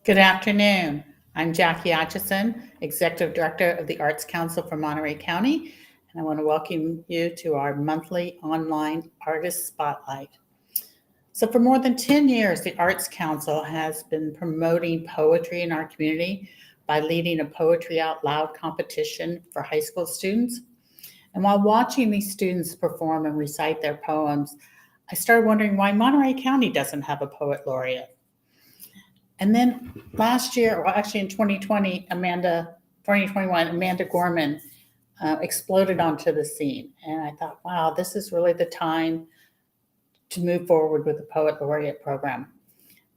Good afternoon. I'm Jackie Atchison, Executive Director of the Arts Council for Monterey County, and I want to welcome you to our monthly online Artist Spotlight. So, for more than 10 years, the Arts Council has been promoting poetry in our community by leading a Poetry Out Loud competition for high school students. And while watching these students perform and recite their poems, I started wondering why Monterey County doesn't have a poet laureate. And then last year, well, actually in 2021, Amanda Gorman exploded onto the scene. And I thought, wow, this is really the time to move forward with the Poet Laureate program.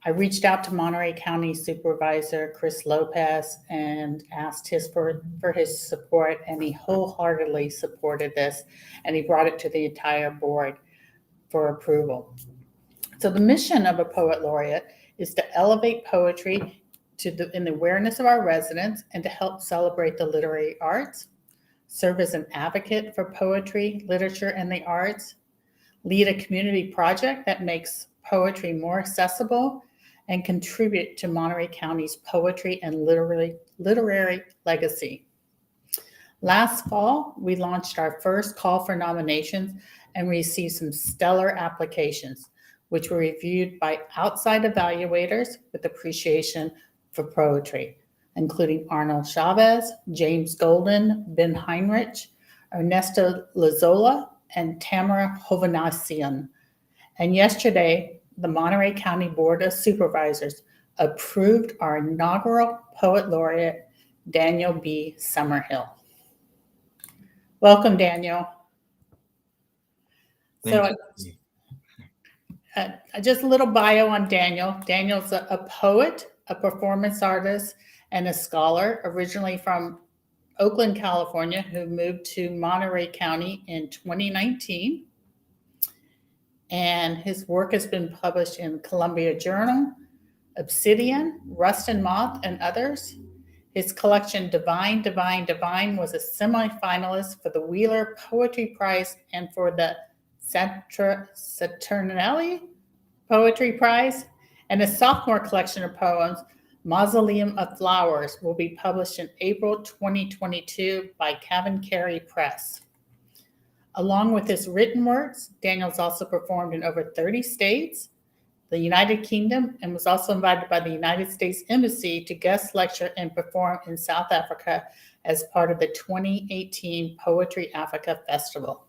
I reached out to Monterey County Supervisor Chris Lopez and asked for his support, and he wholeheartedly supported this, and he brought it to the entire board for approval. So the mission of a Poet Laureate is to elevate poetry in the awareness of our residents and to help celebrate the literary arts, serve as an advocate for poetry, literature, and the arts, lead a community project that makes poetry more accessible, and contribute to Monterey County's poetry and literary legacy. Last fall, we launched our first call for nominations and received some stellar applications, which were reviewed by outside evaluators with appreciation for poetry, including Arnold Chavez, James Golden, Ben Heinrich, Ernesto Lazola, and Tamara Hovhannissian. And yesterday, the Monterey County Board of Supervisors approved our inaugural Poet Laureate, Daniel B. Summerhill. Welcome, Daniel. Thank you. Just a little bio on Daniel. Daniel's a poet, a performance artist, and a scholar, originally from Oakland, California, who moved to Monterey County in 2019. And his work has been published in Columbia Journal, Obsidian, Rust and Moth, and others. His collection, Divine, Divine, Divine, was a semifinalist for the Wheeler Poetry Prize and for the Saturnelli Poetry Prize. And his sophomore collection of poems, Mausoleum of Flowers, will be published in April 2022 by Cavan Carey Press. Along with his written works, Daniel's also performed in over 30 states, the United Kingdom, and was also invited by the United States Embassy to guest lecture and perform in South Africa as part of the 2018 Poetry Africa Festival.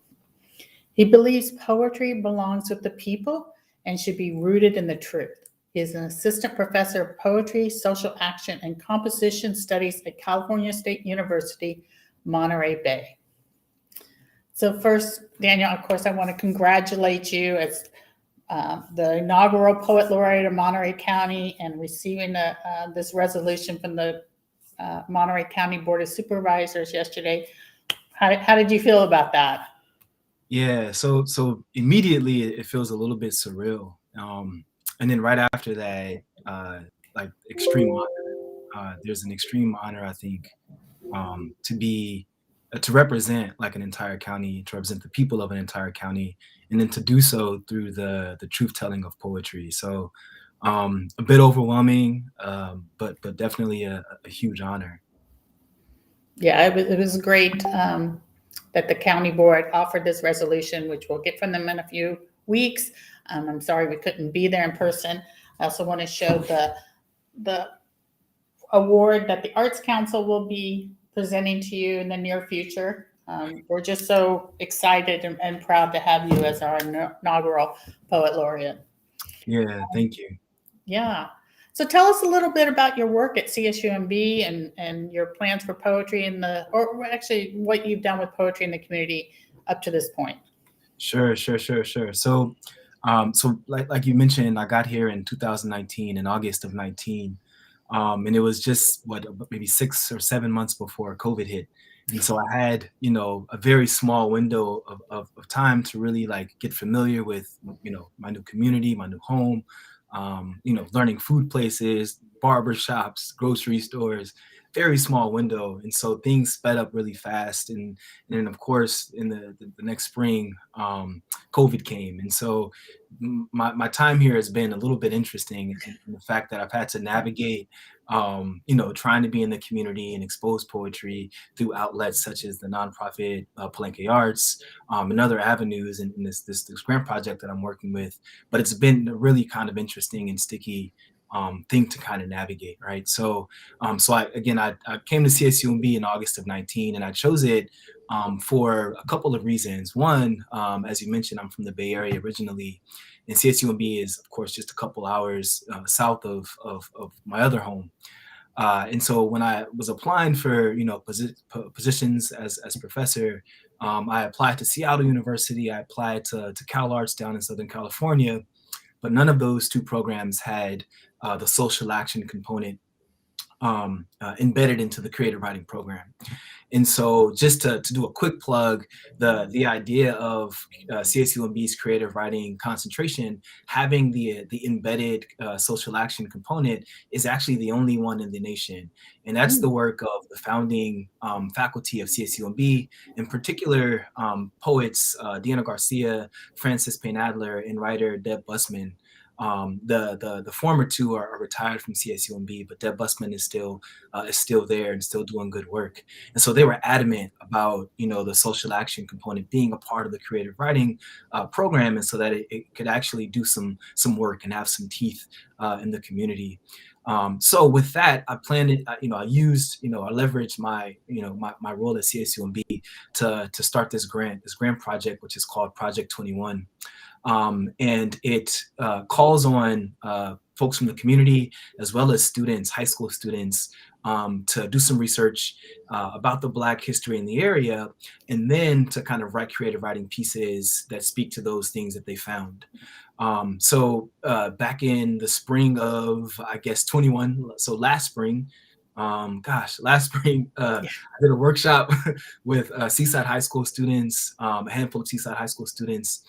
He believes poetry belongs with the people and should be rooted in the truth. He is an assistant professor of poetry, social action, and composition studies at California State University, Monterey Bay. So first, Daniel, of course, I want to congratulate you as the inaugural Poet Laureate of Monterey County and receiving this resolution from the Monterey County Board of Supervisors yesterday. How did you feel about that? Yeah, so immediately it feels a little bit surreal, and then right after that, like extreme honor. There's an extreme honor, I think, to represent like an entire county, to represent the people of an entire county, and then to do so through the truth telling of poetry. So a bit overwhelming, but definitely a huge honor. Yeah, it was great that the county board offered this resolution, which we'll get from them in a few weeks. I'm sorry we couldn't be there in person. I also want to show the award that the Arts Council will be presenting to you in the near future. We're just so excited and proud to have you as our inaugural Poet Laureate. Yeah, thank you. Yeah. So tell us a little bit about your work at CSUMB and your plans for poetry or actually what you've done with poetry in the community up to this point. Sure. So like you mentioned, I got here in 2019, in August of 19. And it was just maybe 6 or 7 months before COVID hit. And so I had, a very small window of time to really like get familiar with, my new community, my new home, learning food places, barber shops, grocery stores, very small window, and so things sped up really fast. And then of course in the next spring, COVID came, and so my time here has been a little bit interesting in the fact that I've had to navigate, trying to be in the community and expose poetry through outlets such as the nonprofit Palenque Arts, and other avenues in this grant project that I'm working with. But it's been a really kind of interesting and sticky thing to kind of navigate, right? So I came to CSUMB in August of 19, and I chose it for a couple of reasons. One, as you mentioned, I'm from the Bay Area originally, and CSUMB is, of course, just a couple hours south of my other home. And so when I was applying for, positions as professor, I applied to Seattle University. I applied to Cal Arts down in Southern California, but none of those two programs had the social action component embedded into the creative writing program. And so just to do a quick plug, the idea of CSUMB's creative writing concentration having the embedded social action component is actually the only one in the nation. And that's the work of the founding faculty of CSUMB, in particular poets Diana Garcia, Francis Payne Adler, and writer Deb Busman. The former two are retired from CSUMB, but Deb Busman is still there and still doing good work. And so they were adamant about the social action component being a part of the creative writing program, and so that it could actually do some work and have some teeth in the community. So with that, I planned it. I leveraged my role at CSUMB to start this grant project, which is called Project 21. And it calls on folks from the community as well as students, high school students, to do some research about the Black history in the area, and then to kind of write creative writing pieces that speak to those things that they found. So back in the spring of, I guess, 21, so last spring, I did a workshop with Seaside High School students, a handful of Seaside High School students.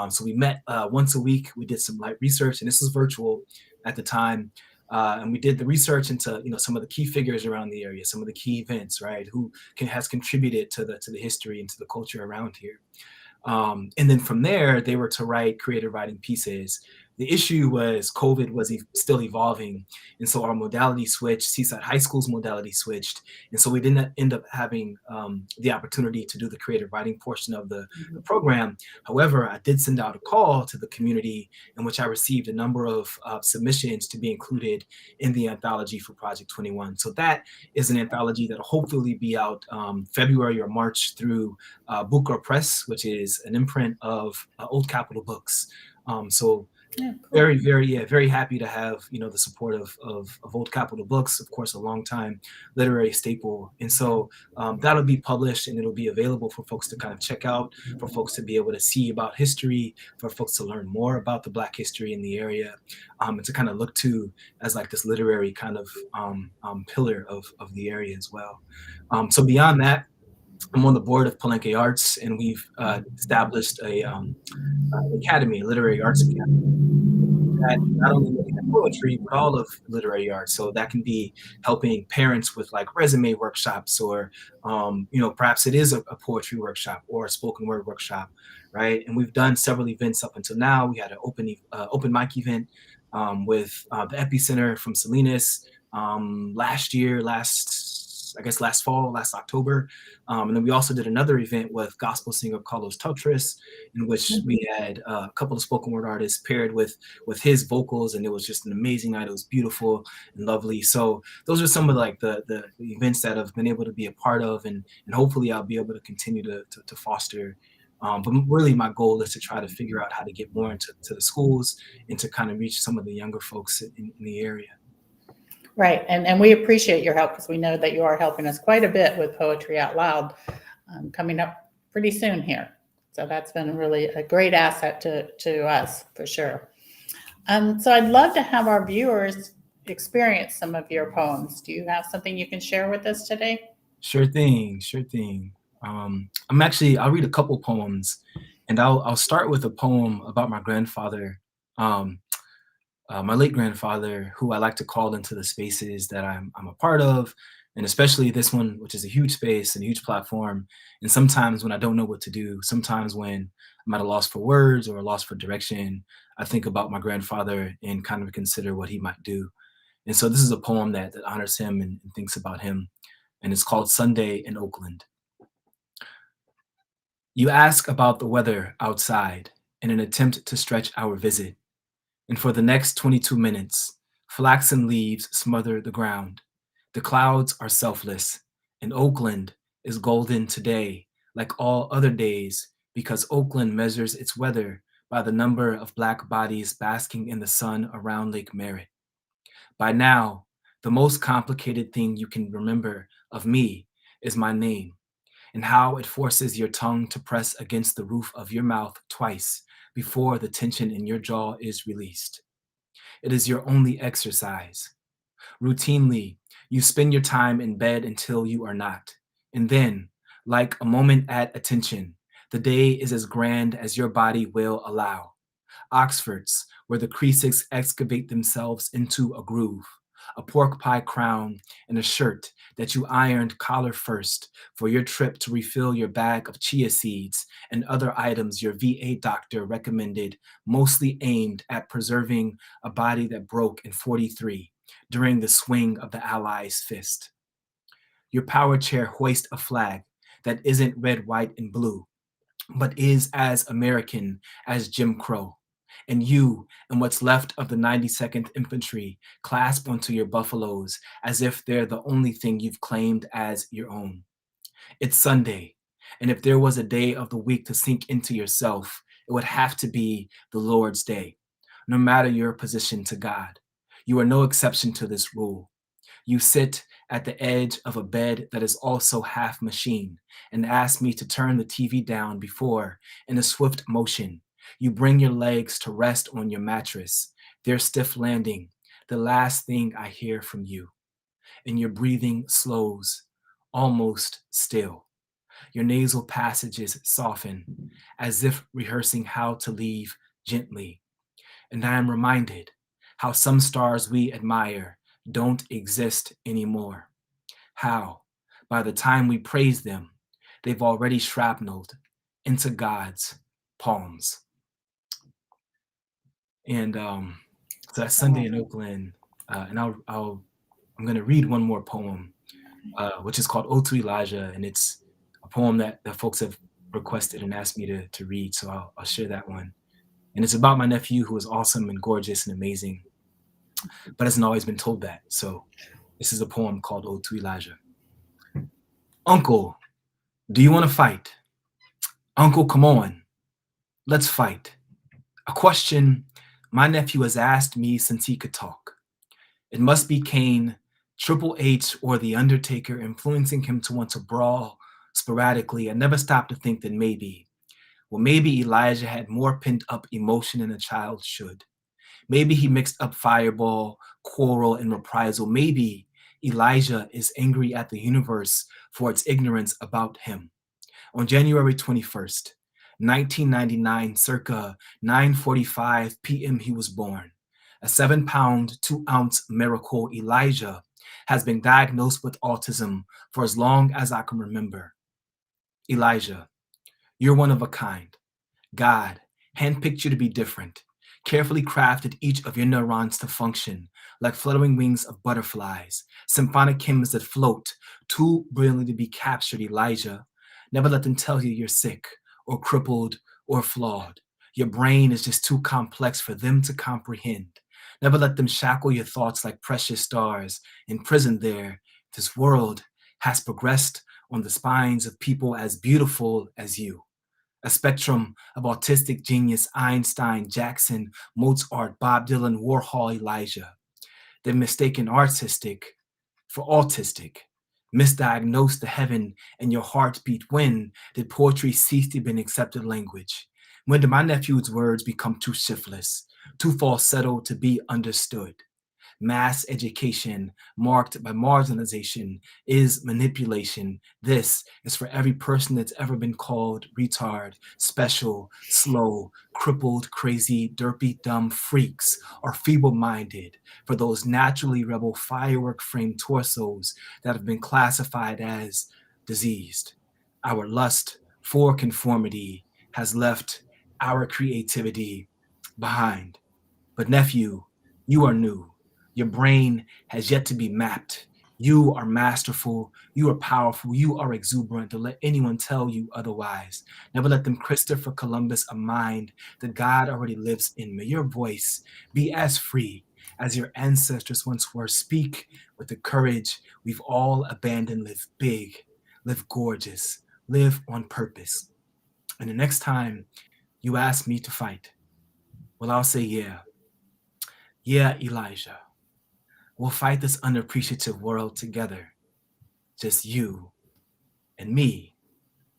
So we met once a week. We did some light research, and this was virtual at the time. And we did the research into some of the key figures around the area, some of the key events, right? Who has contributed to the history and to the culture around here. And then from there, they were to write creative writing pieces. The issue was COVID was still evolving, and so our modality switched. Seaside High School's modality switched, and so we didn't end up having the opportunity to do the creative writing portion of the program. However, I did send out a call to the community in which I received a number of submissions to be included in the anthology for Project 21. So that is an anthology that will hopefully be out February or March through Booker Press, which is an imprint of Old Capitol Books. Yeah, cool. Very happy to have the support of Old Capitol Books, of course, a longtime literary staple. And so that'll be published, and it'll be available for folks to kind of check out, for folks to be able to see about history, for folks to learn more about the Black history in the area, and to kind of look to as like this literary kind of pillar of the area as well. So beyond that, I'm on the board of Palenque Arts, and we've established a academy, a literary arts academy, that not only looking at poetry, but all of literary arts. So that can be helping parents with like resume workshops, or perhaps it is a poetry workshop or a spoken word workshop, right? And we've done several events up until now. We had an open mic event with the Epicenter from Salinas last fall, last October. And then we also did another event with gospel singer Carlos Tutris, in which we had a couple of spoken word artists paired with his vocals, and it was just an amazing night. It was beautiful and lovely. So those are some of like the events that I've been able to be a part of, and hopefully I'll be able to continue to foster. But really my goal is to try to figure out how to get more into the schools and to kind of reach some of the younger folks in the area. Right. And we appreciate your help, because we know that you are helping us quite a bit with Poetry Out Loud coming up pretty soon here. So that's been really a great asset to us for sure. So I'd love to have our viewers experience some of your poems. Do you have something you can share with us today? Sure thing. I'll read a couple poems, and I'll start with a poem about my grandfather. My late grandfather, who I like to call into the spaces that I'm a part of, And especially this one, which is a huge space and a huge platform. And sometimes when I don't know what to do, sometimes when I'm at a loss for words or a loss for direction, I think about my grandfather and kind of consider what he might do. And so this is a poem that honors him and thinks about him. And it's called Sunday in Oakland. You ask about the weather outside in an attempt to stretch our visit. And for the next 22 minutes, flaxen leaves smother the ground. The clouds are selfless, and Oakland is golden today, like all other days, because Oakland measures its weather by the number of black bodies basking in the sun around Lake Merritt. By now, the most complicated thing you can remember of me is my name and how it forces your tongue to press against the roof of your mouth twice before the tension in your jaw is released. It is your only exercise. Routinely, you spend your time in bed until you are not. And then, like a moment at attention, the day is as grand as your body will allow. Oxfords, where the creases excavate themselves into a groove, a pork pie crown, and a shirt that you ironed collar first for your trip to refill your bag of chia seeds and other items your VA doctor recommended, mostly aimed at preserving a body that broke in 43 during the swing of the Allies' fist. Your power chair hoist a flag that isn't red, white, and blue, but is as American as Jim Crow. And you and what's left of the 92nd Infantry clasp onto your buffaloes as if they're the only thing you've claimed as your own. It's Sunday, and if there was a day of the week to sink into yourself, it would have to be the Lord's Day, no matter your position to God. You are no exception to this rule. You sit at the edge of a bed that is also half machine and ask me to turn the TV down before, in a swift motion, you bring your legs to rest on your mattress, their stiff landing, the last thing I hear from you. And your breathing slows, almost still. Your nasal passages soften, as if rehearsing how to leave gently. And I am reminded how some stars we admire don't exist anymore. How, by the time we praise them, they've already shrapneled into God's palms. And so that's Sunday in Oakland. And I'm going to read one more poem, which is called Ode to Elijah. And it's a poem that folks have requested and asked me to read. So I'll share that one. And it's about my nephew, who is awesome and gorgeous and amazing, but hasn't always been told that. So this is a poem called Ode to Elijah. Uncle, do you want to fight? Uncle, come on, let's fight. A question my nephew has asked me since he could talk. It must be Kane, Triple H, or The Undertaker influencing him to want to brawl sporadically. I never stopped to think that maybe Elijah had more pent up emotion than a child should. Maybe he mixed up fireball, quarrel, and reprisal. Maybe Elijah is angry at the universe for its ignorance about him. On January 21st, 1999, circa 9:45 p.m., he was born. A 7-pound, 2-ounce miracle, Elijah has been diagnosed with autism for as long as I can remember. Elijah, you're one of a kind. God handpicked you to be different, carefully crafted each of your neurons to function like fluttering wings of butterflies, symphonic hymns that float, too brilliantly to be captured. Elijah, never let them tell you you're sick or crippled or flawed. Your brain is just too complex for them to comprehend. Never let them shackle your thoughts like precious stars imprisoned there. This world has progressed on the spines of people as beautiful as you. A spectrum of autistic genius, Einstein, Jackson, Mozart, Bob Dylan, Warhol, Elijah. They've mistaken artistic for autistic, misdiagnosed the heaven in your heartbeat. When did poetry cease to be an accepted language? When did my nephew's words become too shiftless, too falsetto to be understood? Mass education marked by marginalization is manipulation. This is for every person that's ever been called retard, special, slow, crippled, crazy, derpy, dumb freaks, or feeble-minded, for those naturally rebel firework-framed torsos that have been classified as diseased. Our lust for conformity has left our creativity behind. But nephew, you are new. Your brain has yet to be mapped. You are masterful. You are powerful. You are exuberant. Don't let anyone tell you otherwise. Never let them Christopher Columbus a mind that God already lives in. May your voice be as free as your ancestors once were. Speak with the courage we've all abandoned. Live big, live gorgeous, live on purpose. And the next time you ask me to fight, well, I'll say, yeah. Yeah, Elijah. We'll fight this unappreciative world together. Just you and me,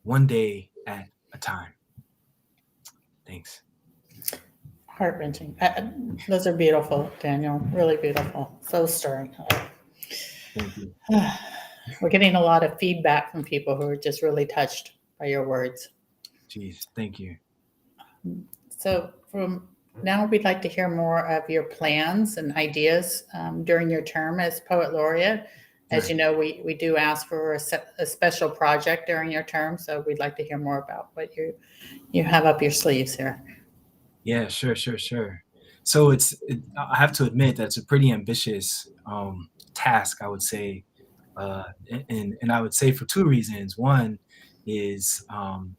one day at a time. Thanks. Heart-wrenching. Those are beautiful, Daniel. Really beautiful. So stirring. Thank you. We're getting a lot of feedback from people who are just really touched by your words. Jeez, thank you. So from now, we'd like to hear more of your plans and ideas during your term as Poet Laureate. As you know, we do ask for a special project during your term, so we'd like to hear more about what you have up your sleeves here. Yeah, sure. So I have to admit that it's a pretty ambitious task, I would say, and I would say for two reasons. One is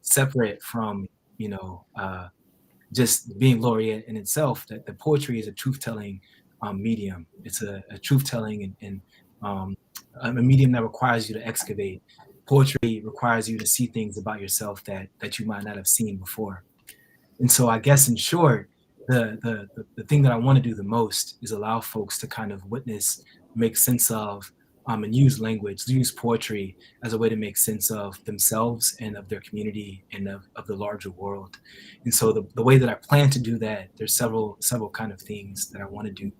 separate from just being laureate in itself, that the poetry is a truth-telling medium. It's a truth-telling and a medium that requires you to excavate. Poetry requires you to see things about yourself that you might not have seen before. And so I guess in short, the thing that I want to do the most is allow folks to kind of witness, make sense of, and use language, use poetry as a way to make sense of themselves and of their community and of the larger world. And so the way that I plan to do that, there's several kind of things that I want to do.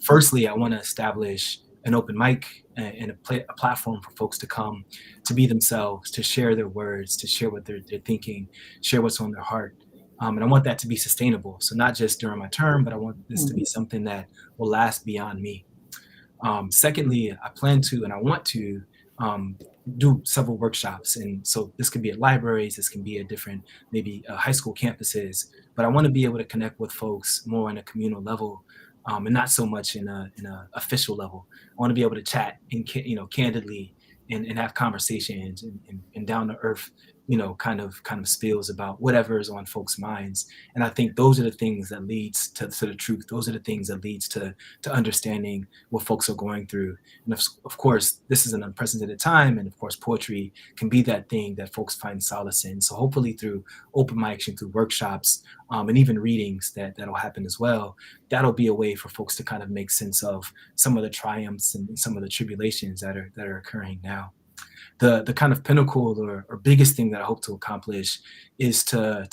Firstly, I want to establish an open mic and a platform for folks to come, to be themselves, to share their words, to share what they're thinking, share what's on their heart. And I want that to be sustainable. So not just during my term, but I want this to be something that will last beyond me. Secondly, I plan to and I want to do several workshops. And so this could be at libraries, this can be at different, maybe high school campuses, but I want to be able to connect with folks more on a communal level, and not so much in a official level. I want to be able to chat and candidly and have conversations and down to earth, kind of spills about whatever is on folks' minds. And I think those are the things that leads to the truth. Those are the things that leads to understanding what folks are going through. And of course, this is an unprecedented time. And of course, poetry can be that thing that folks find solace in. So hopefully through open mics and through workshops, and even readings that'll happen as well, that'll be a way for folks to kind of make sense of some of the triumphs and some of the tribulations that are occurring now. The kind of pinnacle or biggest thing that I hope to accomplish is to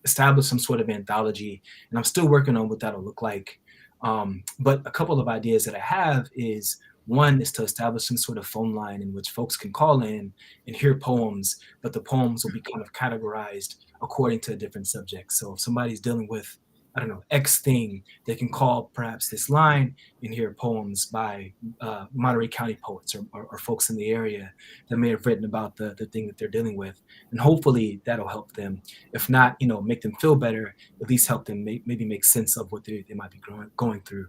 establish some sort of anthology, and I'm still working on what that'll look like. But a couple of ideas that I have is, one is to establish some sort of phone line in which folks can call in and hear poems, but the poems will be kind of categorized according to a different subject. So if somebody's dealing with, I don't know, X thing, they can call perhaps this line and hear poems by Monterey County poets or folks in the area that may have written about the thing that they're dealing with. And hopefully that'll help them. If not, make them feel better, at least help them maybe make sense of what they might be going through.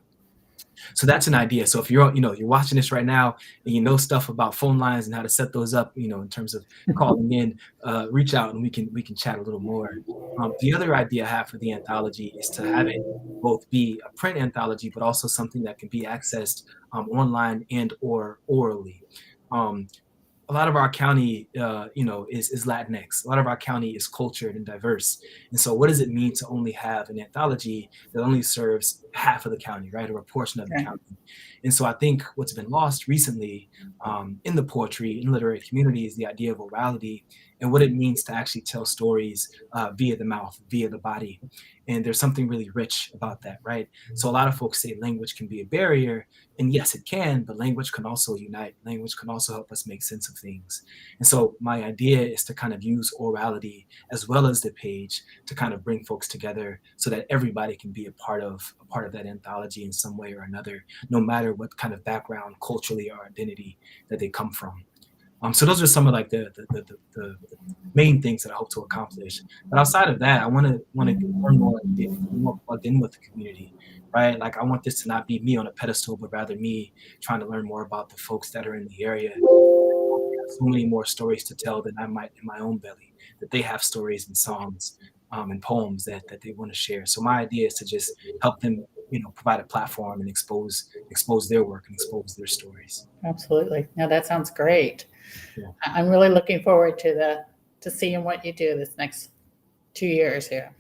So that's an idea. So if you're watching this right now and you know stuff about phone lines and how to set those up, in terms of calling in, reach out and we can chat a little more. The other idea I have for the anthology is to have it both be a print anthology, but also something that can be accessed online and or orally. A lot of our county, is Latinx. A lot of our county is cultured and diverse. And so what does it mean to only have an anthology that only serves half of the county, right, or a portion of the Right. county. And so I think what's been lost recently in the poetry and literary community is the idea of orality and what it means to actually tell stories via the mouth, via the body. And there's something really rich about that, right? So a lot of folks say language can be a barrier, and yes, it can, but language can also unite. Language can also help us make sense of things. And so my idea is to kind of use orality as well as the page to kind of bring folks together so that everybody can be a part of that anthology in some way or another, no matter what kind of background culturally or identity that they come from. So those are some of like the main things that I hope to accomplish. But outside of that, I want to learn more and be more plugged in with the community, right? Like I want this to not be me on a pedestal, but rather me trying to learn more about the folks that are in the area. So many more stories to tell than I might in my own belly. That they have stories and songs and poems that they want to share. So my idea is to just help them, provide a platform and expose their work and expose their stories. Absolutely. No, that sounds great. Yeah. I'm really looking forward to seeing what you do this next 2 years here.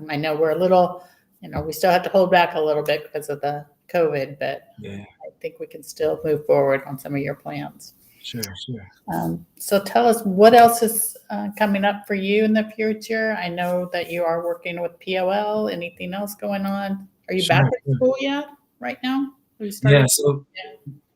I know we're a little, we still have to hold back a little bit because of the COVID, but Yeah. I think we can still move forward on some of your plans. Sure. So tell us what else is coming up for you in the future. I know that you are working with POL. Anything else going on? Are you back at school yet right now?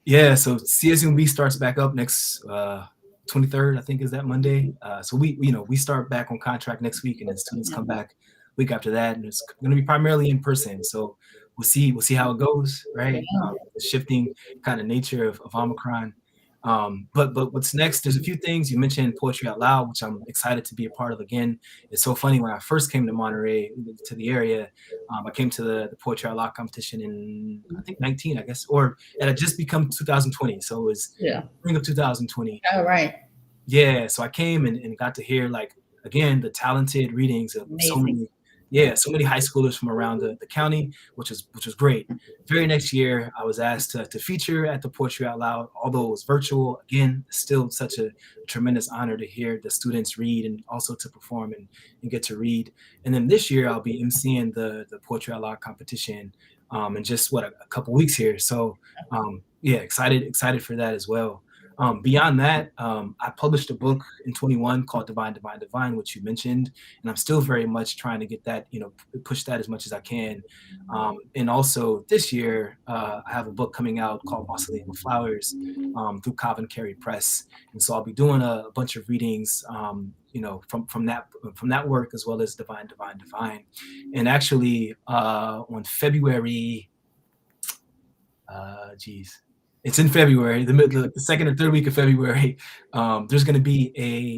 Yeah. So CSUMB starts back up next 23rd, I think is that Monday. So we start back on contract next week, and then students come back week after that, and it's going to be primarily in person. So we'll see how it goes, right? The shifting kind of nature of Omicron. But what's next? There's a few things you mentioned. Poetry Out Loud, which I'm excited to be a part of again. It's so funny, when I first came to Monterey, to the area, I came to the Poetry Out Loud competition in, I think, 19, I guess, or it had just become 2020, so it was spring of 2020. Oh, right. Yeah, so I came and got to hear, like, again, the talented readings of so many high schoolers from around the county, which was great. Very next year, I was asked to feature at the Poetry Out Loud, although it was virtual. Again, still such a tremendous honor to hear the students read and also to perform and get to read. And then this year, I'll be emceeing the Poetry Out Loud competition in just a couple weeks here. So excited for that as well. Beyond that, I published a book in 21 called Divine, Divine, Divine, which you mentioned, and I'm still very much trying to get that, push that as much as I can. And also this year, I have a book coming out called Vasseline with Flowers through Cobb & Carey Press, and so I'll be doing a bunch of readings, from that work, as well as Divine, Divine, Divine. And actually, on February, it's in February, the second or third week of February. There's going to be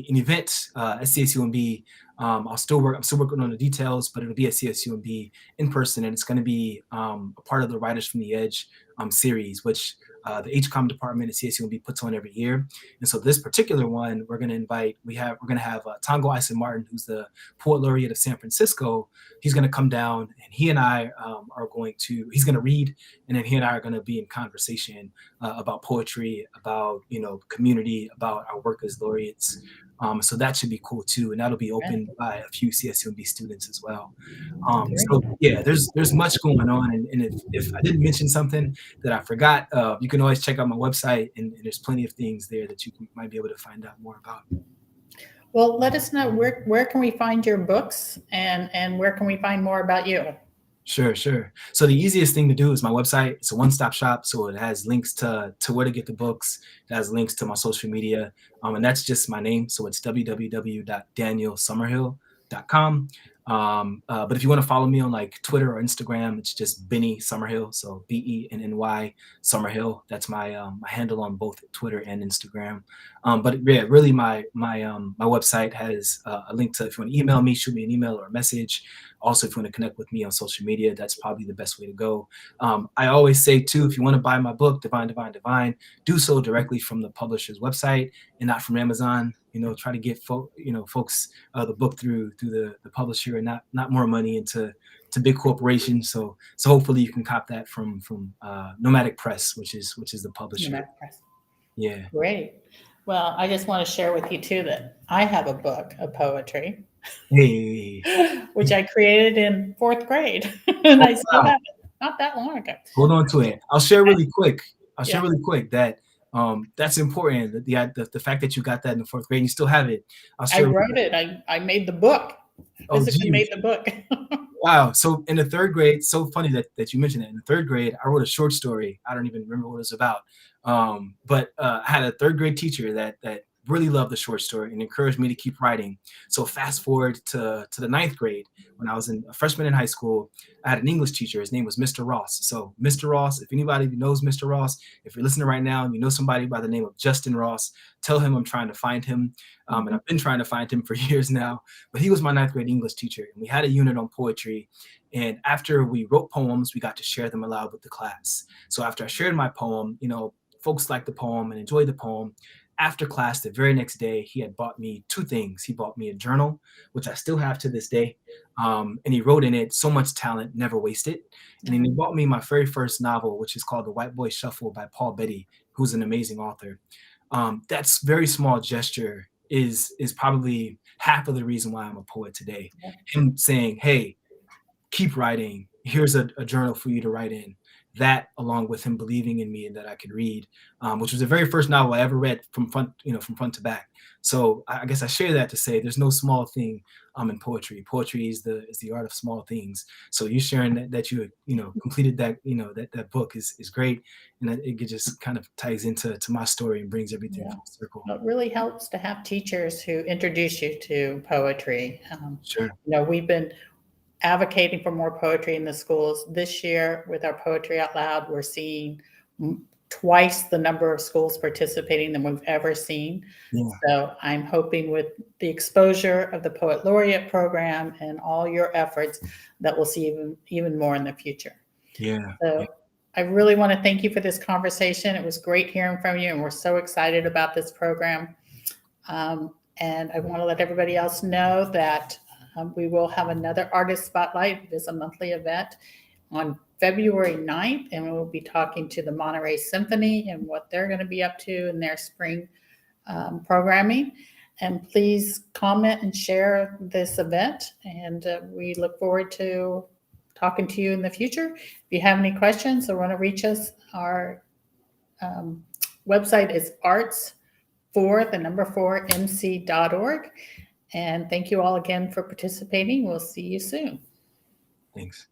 an event at CSUMB. I'm still working on the details, but it'll be at CSUMB in person, and it's going to be a part of the Writers from the Edge series, which the HCOM department at CSUMB puts on every year. And so this particular one, we're going to have Tongo Ison Martin, who's the Poet Laureate of San Francisco. He's going to come down, and he and I he's going to read, and then he and I are going to be in conversation about poetry, about, community, about our work as laureates. So that should be cool too, and that'll be opened by a few CSUMB students as well. So yeah, there's much going on, and if I didn't mention something that I forgot, you can always check out my website, and there's plenty of things there that you might be able to find out more about. Well, let us know where can we find your books, and where can we find more about you? Sure. So the easiest thing to do is my website. It's a one-stop shop, so it has links to where to get the books. It has links to my social media, and that's just my name. So it's www.danielsummerhill.com. But if you want to follow me on like Twitter or Instagram, it's just Benny Summerhill. So BENNY Summerhill. That's my my handle on both Twitter and Instagram. But yeah, really my website has a link to, if you want to email me, shoot me an email or a message. Also, if you want to connect with me on social media, that's probably the best way to go. I always say too, if you want to buy my book, Divine, Divine, Divine, do so directly from the publisher's website and not from Amazon. Try to get folks the book through the publisher, and not more money into big corporations. So hopefully you can cop that from Nomadic Press, which is the publisher. Nomadic Press. Yeah. Great. Well, I just want to share with you too that I have a book of poetry, Hey. which I created in 4th grade, and I still have it. not that long ago. Hold on to it. I'll share really quick. I'll share Yeah, really quick that that's important. That the fact that you got that in the fourth grade and you still have it. I'll I share. wrote it. I made the book. Oh, Physically made geez. the book. Wow. So in the third grade, so funny that you mentioned that. In the third grade, I wrote a short story. I don't even remember what it was about. But I had a third grade teacher that really loved the short story and encouraged me to keep writing. So fast forward to the ninth grade, when I was a freshman in high school, I had an English teacher. His name was Mr. Ross. So Mr. Ross, if anybody knows Mr. Ross, if you're listening right now and you know somebody by the name of Justin Ross, tell him I'm trying to find him. And I've been trying to find him for years now. But he was my ninth grade English teacher, and we had a unit on poetry. And after we wrote poems, we got to share them aloud with the class. So after I shared my poem, folks liked the poem and enjoyed the poem. After class, the very next day, he had bought me two things. He bought me a journal, which I still have to this day. And he wrote in it, "So much talent, never wasted." And then he bought me my very first novel, which is called The White Boy Shuffle by Paul Beatty, who's an amazing author. That's very small gesture is probably half of the reason why I'm a poet today. Yeah. Him saying, "Hey, keep writing. Here's a journal for you to write in." That, along with him believing in me and that I could read, which was the very first novel I ever read from front to back. So I guess I share that to say there's no small thing in poetry. Poetry is the art of small things. So you sharing that you completed that that book is great, and that it just kind of ties into my story and brings everything Yeah. full circle. It really helps to have teachers who introduce you to poetry. Sure. We've been advocating for more poetry in the schools. This year, with our Poetry Out Loud, we're seeing twice the number of schools participating than we've ever seen. Yeah. So I'm hoping with the exposure of the Poet Laureate program and all your efforts that we'll see even more in the future. Yeah. So I really want to thank you for this conversation. It was great hearing from you, and we're so excited about this program. And I want to let everybody else know that we will have another Artist Spotlight. It is a monthly event on February 9th, and we will be talking to the Monterey Symphony and what they're going to be up to in their spring programming. And please comment and share this event, and we look forward to talking to you in the future. If you have any questions or want to reach us, our website is arts4MC.org. And thank you all again for participating. We'll see you soon. Thanks.